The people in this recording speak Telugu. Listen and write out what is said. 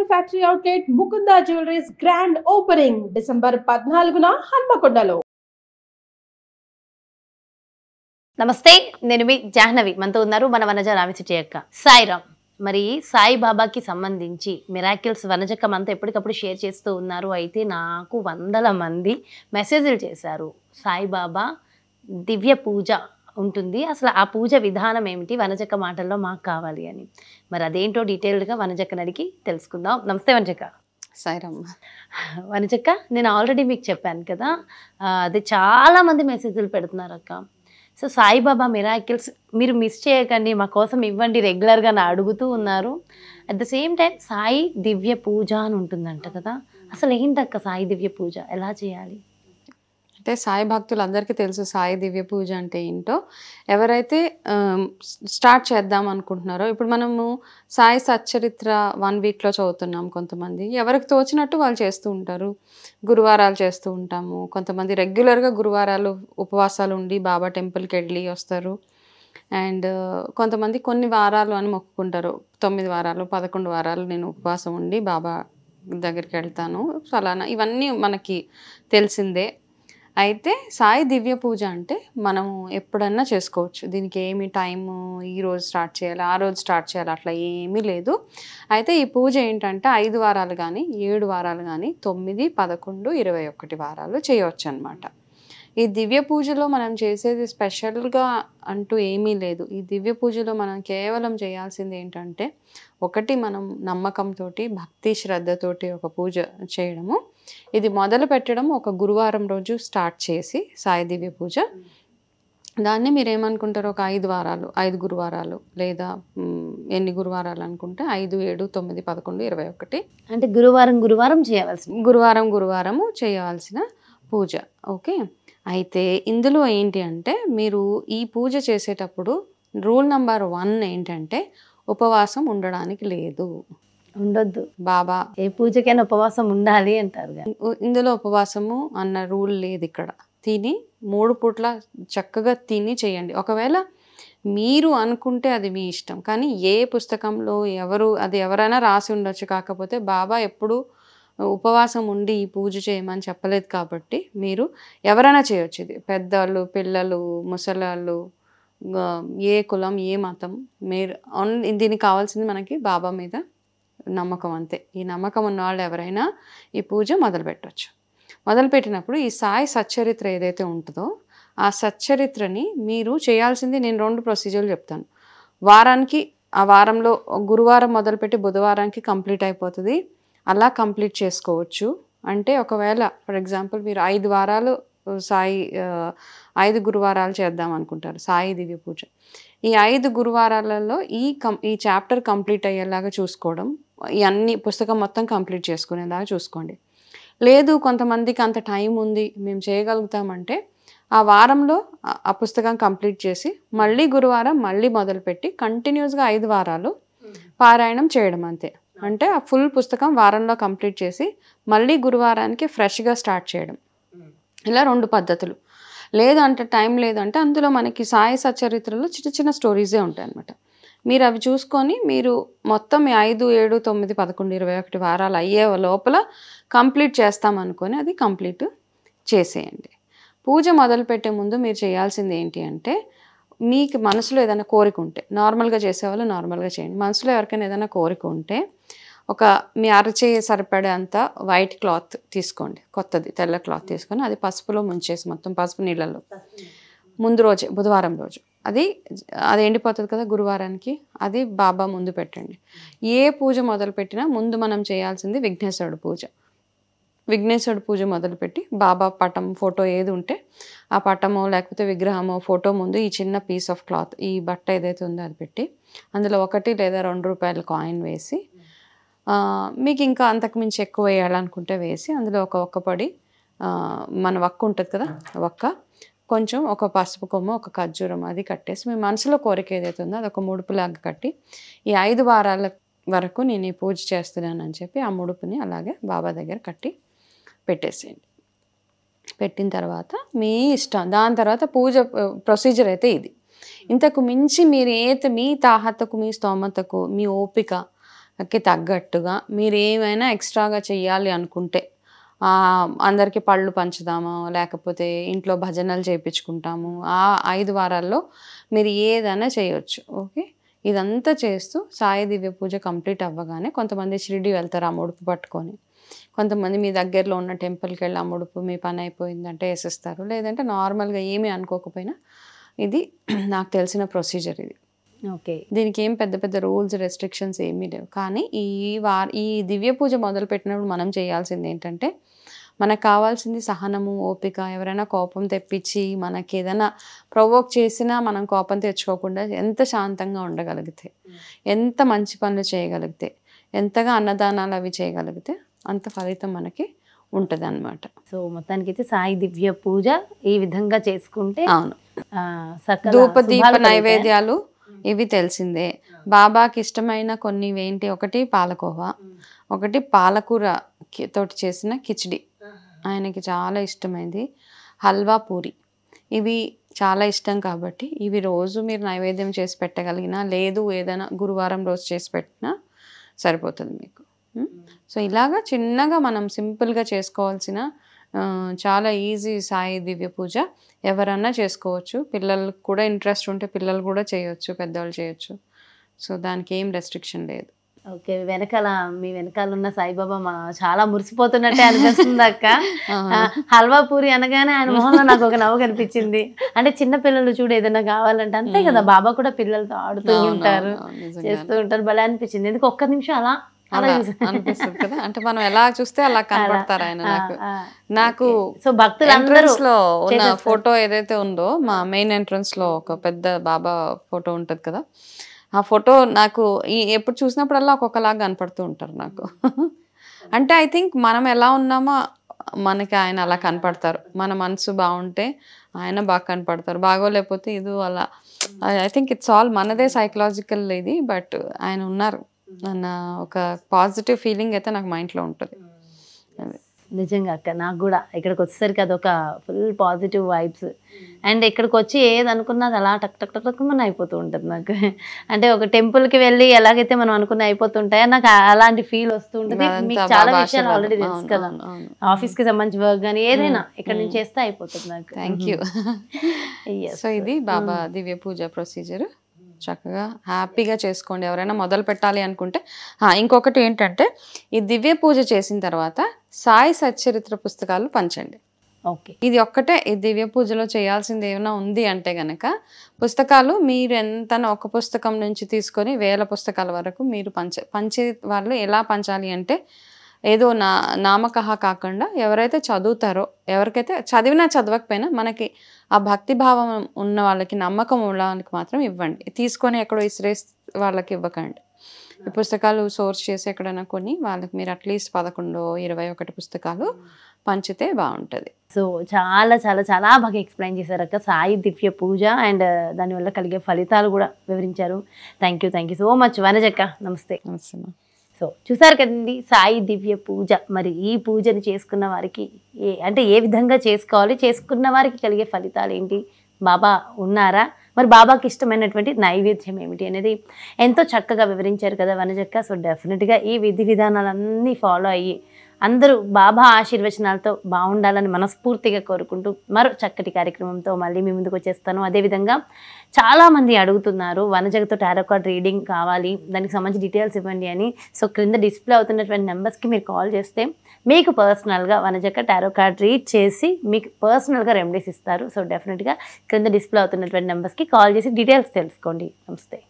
Jewelry Factory Outlet Mukunda Jewelry's grand opening December 14న హన్మకొండలో. నమస్తే, నేను మీ జాహ్నవి. మనతో ఉన్నారు మన వనజ రామిశెట్టి అక్క. సాయిరామ్. మరి సాయిబాబాకి సంబంధించి మిరాకిల్స్ వనజక్క మనతో ఎప్పటికప్పుడు షేర్ చేస్తూ ఉన్నారు. అయితే నాకు వందల మంది మెసేజ్లు చేశారు. సాయిబాబా దివ్య పూజ ఉంటుంది, అసలు ఆ పూజ విధానం ఏమిటి, వనజక్క మాటల్లో మాకు కావాలి అని. మరి అదేంటో డీటెయిల్డ్గా వనజక్కని అడిగి తెలుసుకుందాం. నమస్తే వనజక్క. సాయిరామ్. వనజక్క, నేను ఆల్రెడీ మీకు చెప్పాను కదా, అది చాలామంది మెసేజ్లు పెడుతున్నారు అక్క. సో సాయిబాబా మిరాకిల్స్ మీరు మిస్ చేయకండి, మా కోసం ఇవ్వండి రెగ్యులర్గా నా అడుగుతూ ఉన్నారు. At the same time Sai Divya Puja అని ఉంటుందంట కదా, అసలు ఏంటక్క సాయి దివ్య పూజ ఎలా చేయాలి? అంటే సాయి భక్తులందరికీ తెలుసు సాయి దివ్య పూజ అంటే ఏంటో. ఎవరైతే స్టార్ట్ చేద్దాం అనుకుంటున్నారో, ఇప్పుడు మనము సాయి సచ్చరిత్ర 1 వీక్లో చదువుతున్నాం. కొంతమంది ఎవరికి తోచినట్టు వాళ్ళు చేస్తూ ఉంటారు. గురువారాలు చేస్తూ ఉంటాము. కొంతమంది రెగ్యులర్గా గురువారాలు ఉపవాసాలు ఉండి బాబా టెంపుల్కి వెళ్ళి వస్తారు. అండ్ కొంతమంది కొన్ని వారాలు అని మొక్కుకుంటారు. 9 వారాలు 11 వారాలు నేను ఉపవాసం ఉండి బాబా దగ్గరికి వెళ్తాను ఫలానా, ఇవన్నీ మనకి తెలిసిందే. అయితే సాయి దివ్య పూజ అంటే మనము ఎప్పుడన్నా చేసుకోవచ్చు. దీనికి ఏమి టైము ఈరోజు స్టార్ట్ చేయాలి, ఆ రోజు స్టార్ట్ చేయాలి, అట్లా ఏమీ లేదు. అయితే ఈ పూజ ఏంటంటే 5 వారాలు కానీ 7 వారాలు కానీ 9, 11, 21 వారాలు చేయవచ్చు అన్నమాట. ఈ దివ్య పూజలో మనం చేసేది స్పెషల్గా అంటూ ఏమీ లేదు. ఈ దివ్య పూజలో మనం కేవలం చేయాల్సింది ఏంటంటే, ఒకటి మనం నమ్మకంతో భక్తి శ్రద్ధతోటి ఒక పూజ చేయడము. ఇది మొదలు పెట్టడం ఒక గురువారం రోజు స్టార్ట్ చేసి సాయి దివ్య పూజ, దాన్ని మీరు ఏమనుకుంటారు, ఒక 5 వారాలు 5 గురువారాలు లేదా ఎన్ని గురువారాలు అనుకుంటే 5, 7, 9, 11, 21 అంటే గురువారం చేయవలసింది, గురువారము చేయవలసిన పూజ. ఓకే. అయితే ఇందులో ఏంటి అంటే, మీరు ఈ పూజ చేసేటప్పుడు రూల్ నెంబర్ 1 ఏంటంటే, ఉపవాసం ఉండడానికి లేదు, ఉండొద్దు. బాబా ఏ పూజకైనా ఉపవాసం ఉండాలి అంటారు. ఇందులో ఉపవాసము అన్న రూల్ లేదు ఇక్కడ. తిని 3 పూట్ల చక్కగా తిని చేయండి. ఒకవేళ మీరు అనుకుంటే అది మీ ఇష్టం, కానీ ఏ పుస్తకంలో అది ఎవరైనా రాసి ఉండొచ్చు. కాకపోతే బాబా ఎప్పుడు ఉపవాసం ఉండి ఈ పూజ చేయమని చెప్పలేదు కాబట్టి మీరు ఎవరైనా చేయొచ్చు. ఇది పెద్దవాళ్ళు, పిల్లలు, ముసలాళ్ళు, ఏ కులం, ఏ మతం, మీరు దీనికి కావాల్సింది మనకి బాబా మీద నమ్మకం అంతే. ఈ నమ్మకం ఉన్న వాళ్ళు ఎవరైనా ఈ పూజ మొదలుపెట్టవచ్చు. మొదలుపెట్టినప్పుడు ఈ సాయి సచ్చరిత్ర ఏదైతే ఉంటుందో ఆ సచ్చరిత్రని మీరు చేయాల్సింది, నేను 2 ప్రొసీజర్లు చెప్తాను. వారానికి, ఆ వారంలో గురువారం మొదలుపెట్టి బుధవారానికి కంప్లీట్ అయిపోతుంది. అలా కంప్లీట్ చేసుకోవచ్చు. అంటే ఒకవేళ ఫర్ ఎగ్జాంపుల్ మీరు 5 వారాలు 5 గురువారాలు చేద్దాం అనుకుంటారు సాయి దివ్య పూజ. ఈ 5 గురువారాలలో ఈ చాప్టర్ కంప్లీట్ అయ్యేలాగా చూసుకోవడం, ఈ అన్ని పుస్తకం మొత్తం కంప్లీట్ చేసుకునేలాగా చూసుకోండి. లేదు కొంతమందికి అంత టైం ఉంది, మేము చేయగలుగుతామంటే ఆ వారంలో ఆ పుస్తకం కంప్లీట్ చేసి మళ్ళీ గురువారం మళ్ళీ మొదలుపెట్టి కంటిన్యూస్గా 5 వారాలు పారాయణం చేయడం అంతే. అంటే ఆ ఫుల్ పుస్తకం వారంలో కంప్లీట్ చేసి మళ్ళీ గురువారానికి ఫ్రెష్గా స్టార్ట్ చేయడం. ఇలా 2 పద్ధతులు. లేదంటే టైం లేదంటే అందులో మనకి సాయి సచరిత్రలో చిన్న చిన్న స్టోరీసే ఉంటాయి అన్నమాట. మీరు అవి చూసుకొని మీరు మొత్తం 5, 7, 9, 11, 21 వారాలు అయ్యే లోపల కంప్లీట్ చేస్తామనుకొని అది కంప్లీట్ చేసేయండి. పూజ మొదలుపెట్టే ముందు మీరు చేయాల్సింది ఏంటి అంటే, మీకు మనసులో ఏదైనా కోరిక ఉంటే, నార్మల్గా చేసేవాళ్ళు నార్మల్గా చేయండి. మనసులో ఎవరికైనా ఏదైనా కోరిక ఉంటే మీ అరచేయి సరిపడే అంత వైట్ క్లాత్ తీసుకోండి, కొత్తది తెల్ల క్లాత్ తీసుకొని అది పసుపులో ముంచేసి, మొత్తం పసుపు నీళ్ళల్లో ముందు రోజే బుధవారం రోజు అది ఎండిపోతుంది కదా గురువారానికి, అది బాబా ముందు పెట్టండి. ఏ పూజ మొదలుపెట్టినా ముందు మనం చేయాల్సింది విఘ్నేశ్వరుడు పూజ. విఘ్నేశ్వరుడు పూజ మొదలుపెట్టి బాబా పటం, ఫోటో ఏది ఉంటే ఆ పటమో లేకపోతే విగ్రహమో ఫోటో ముందు ఈ చిన్న పీస్ ఆఫ్ క్లాత్, ఈ బట్ట ఏదైతే ఉందో అది పెట్టి అందులో 1 లేదా 2 రూపాయల కాయిన్ వేసి, మీకు ఇంకా అంతకుమించి ఎక్కువ వేయాలనుకుంటే వేసి, అందులో ఒక ఒక్కపొడి మన వక్క ఉంటుంది కదా, వక్క కొంచెం, ఒక పసుపు కొమ్మ, ఒక ఖర్జూరం అది కట్టేసి మీ మనసులో కోరిక ఏదైతే ఉందో అది ఒక ముడుపులాగా కట్టి, ఈ 5 వారాల వరకు నేను ఈ పూజ చేస్తున్నానని చెప్పి ఆ ముడుపుని అలాగే బాబా దగ్గర కట్టి పెట్టేసేయండి. పెట్టిన తర్వాత మీ ఇష్టం. దాని తర్వాత పూజ ప్రొసీజర్ అయితే ఇది. ఇంతకు మించి మీరు మీ తాహతకు, మీ స్తోమతకు, మీ ఓపిక, తగ్గట్టుగా మీరు ఏమైనా ఎక్స్ట్రాగా చెయ్యాలి అనుకుంటే అందరికీ పళ్ళు పంచుదామా, లేకపోతే ఇంట్లో భజనలు చేయించుకుంటాము, ఆ 5 వారాల్లో మీరు ఏదైనా చేయొచ్చు. ఓకే, ఇదంతా చేస్తూ సాయి దివ్య పూజ కంప్లీట్ అవ్వగానే కొంతమంది షిరిడి వెళ్తారు ఆ ముడుపు పట్టుకొని, కొంతమంది మీ దగ్గరలో ఉన్న టెంపుల్కి వెళ్ళి ఆ ముడుపు మీ పని అయిపోయిందంటే వేసేస్తారు. లేదంటే నార్మల్గా ఏమీ అనుకోకపోయినా ఇది నాకు తెలిసిన ప్రొసీజర్ ఇది. ఓకే, దీనికి ఏం పెద్ద పెద్ద రూల్స్ రెస్ట్రిక్షన్స్ ఏమీ లేవు. కానీ ఈ దివ్య పూజ మొదలు పెట్టినప్పుడు మనం చేయాల్సింది ఏంటంటే, మనకు కావాల్సింది సహనము, ఓపిక. ఎవరైనా కోపం తెప్పించి మనకి ఏదైనా ప్రొవోక్ చేసినా మనం కోపం తెచ్చుకోకుండా ఎంత శాంతంగా ఉండగలిగితే, ఎంత మంచి పనులు చేయగలిగితే, ఎంతగా అన్నదానాలు అవి చేయగలిగితే అంత ఫలితం మనకి ఉంటుంది అన్నమాట. సో మొత్తానికి అయితే సాయి దివ్య పూజ ఈ విధంగా చేసుకుంటే అవును, ధూప దీప నైవేద్యాలు ఇవి తెలిసిందే. బాబాకి ఇష్టమైన కొన్ని ఏంటి, ఒకటి పాలకోవా, ఒకటి పాలకూర తోటి చేసిన కిచిడి ఆయనకి చాలా ఇష్టమైంది, హల్వా పూరి, ఇవి చాలా ఇష్టం కాబట్టి ఇవి రోజు మీరు నైవేద్యం చేసి పెట్టగలిగినా, లేదు ఏదైనా గురువారం రోజు చేసి పెట్టినా సరిపోతుంది మీకు. సో ఇలాగా చిన్నగా మనం సింపుల్గా చేసుకోవాల్సిన చాలా ఈజీ సాయి దివ్య పూజ ఎవరన్నా చేసుకోవచ్చు. పిల్లలకు కూడా ఇంట్రెస్ట్ ఉంటే పిల్లలు కూడా చేయొచ్చు, పెద్దవాళ్ళు చేయొచ్చు. సో దానికి ఏం రెస్ట్రిక్షన్ లేదు. ఓకే, మీ వెనకాల ఉన్న సాయిబాబా చాలా మురిసిపోతున్నట్టే అనిపిస్తుంది అక్క. హల్వా పూరి అనగానే ఆయన మొహంలో నాకు ఒక నవ్వు కనిపించింది. అంటే చిన్న పిల్లలు చూడు ఏదైనా కావాలంటే అంతే కదా, బాబా కూడా పిల్లలతో ఆడుతూ ఉంటారు, చేస్తూ ఉంటారు, భలే అనిపించింది. ఎందుకు ఒక్క నిమిషం అలా అనిపిస్తుంది కదా, అంటే మనం ఎలా చూస్తే అలా కనపడతారు ఆయన. నాకు సో భక్తులందరూ లో ఉన్న ఫోటో ఏదైతే ఉందో, మా మెయిన్ ఎంట్రన్స్ లో ఒక పెద్ద బాబా ఫోటో ఉంటది కదా, ఆ ఫోటో నాకు ఎప్పుడు చూసినప్పుడల్లా ఒక్కొక్కలాగా కనపడుతూ ఉంటారు నాకు. అంటే ఐ థింక్ మనం ఎలా ఉన్నామో మనకి ఆయన అలా కనపడతారు. మన మనసు బాగుంటే ఆయన బాగా కనపడతారు, బాగోలేకపోతే ఇది అలా. ఐ థింక్ ఇట్స్ ఆల్ మనదే సైకలాజికల్ ఇది, బట్ ఆయన ఉన్నారు అన్న ఒక పాజిటివ్ ఫీలింగ్ అయితే నాకు మైండ్లో ఉంటుంది. నిజంగా అక్క, నాకు కూడా ఇక్కడికి వచ్చేసరికి అదొక ఫుల్ పాజిటివ్ వైబ్స్. అండ్ ఇక్కడికి వచ్చి ఏది అనుకున్నది అలా టక్ టక్ టక్ టక్ మన అయిపోతూ ఉంటుంది నాకు. అంటే ఒక టెంపుల్కి వెళ్ళి ఎలాగైతే మనం అనుకున్న అయిపోతుంటాయో నాకు అలాంటి ఫీల్ వస్తూ ఉంటుంది. మీకు చాలా విషయాలు ఆల్రెడీ తెలుసు కదా, ఆఫీస్కి సంబంధించి వర్క్ కానీ ఏదైనా ఇక్కడ నుంచి చేస్తే అయిపోతుంది నాకు. Thank you. సో ఇది బాబా దివ్య పూజ ప్రొసీజర్. చక్కగా హ్యాపీగా చేసుకోండి ఎవరైనా మొదలు పెట్టాలి అనుకుంటే. ఇంకొకటి ఏంటంటే, ఈ దివ్య పూజ చేసిన తర్వాత సాయి సచ్చరిత్ర పుస్తకాలు పంచండి. ఓకే, ఇది ఒక్కటే ఈ దివ్య పూజలో చేయాల్సింది ఏమైనా ఉంది అంటే గనక, పుస్తకాలు మీరు ఎంతనో ఒక పుస్తకం నుంచి తీసుకొని 1000 పుస్తకాల వరకు మీరు పంచే వాళ్ళు ఎలా పంచాలి అంటే, ఏదో నామకహ కాకుండా ఎవరైతే చదువుతారో, ఎవరికైతే చదివినా చదవకపోయినా మనకి ఆ భక్తి భావం ఉన్న వాళ్ళకి, నమ్మకం ఉన్న వాళ్ళకి మాత్రం ఇవ్వండి. తీసుకొని ఎక్కడో ఇసిరేసి వాళ్ళకి ఇవ్వకండి. ఈ పుస్తకాలు సోర్స్ చేసి ఎక్కడైనా కొన్ని వాళ్ళకి మీరు అట్లీస్ట్ 11-21 పుస్తకాలు పంచితే బాగుంటుంది. సో చాలా చాలా చాలా బాగా ఎక్స్ప్లెయిన్ చేశారు అక్క సాయి దివ్య పూజ అండ్ దానివల్ల కలిగే ఫలితాలు కూడా వివరించారు. థ్యాంక్ యూ సో మచ్ వనజక్క. నమస్తే. నమస్తే. సో చూసారు కదండి సాయి దివ్య పూజ. మరి ఈ పూజను చేసుకున్న వారికి ఏ విధంగా చేసుకోవాలి, చేసుకున్న వారికి కలిగే ఫలితాలు ఏంటి, బాబా ఉన్నారా, మరి బాబాకి ఇష్టమైనటువంటి నైవేద్యం ఏమిటి అనేది ఎంతో చక్కగా వివరించారు కదా వనజక్క. సో డెఫినెట్గా ఈ విధి విధానాలన్నీ ఫాలో అయ్యి అందరూ బాబా ఆశీర్వచనాలతో బాగుండాలని మనస్ఫూర్తిగా కోరుకుంటూ మరో చక్కటి కార్యక్రమంతో మళ్ళీ మీ ముందుకు వచ్చేస్తాను. అదేవిధంగా చాలామంది అడుగుతున్నారు వనజక్కతో టారో కార్డ్ రీడింగ్ కావాలి, దానికి సంబంధించి డీటెయిల్స్ ఇవ్వండి అని. సో క్రింద డిస్ప్లే అవుతున్నటువంటి నెంబర్స్కి మీరు కాల్ చేస్తే మీకు పర్సనల్గా వనజక్క టారో కార్డ్ రీడ్ చేసి మీకు పర్సనల్గా రెమెడీస్ ఇస్తారు. సో డెఫినెట్గా క్రింద డిస్ప్లే అవుతున్నటువంటి నెంబర్స్కి కాల్ చేసి డీటెయిల్స్ తెలుసుకోండి. నమస్తే.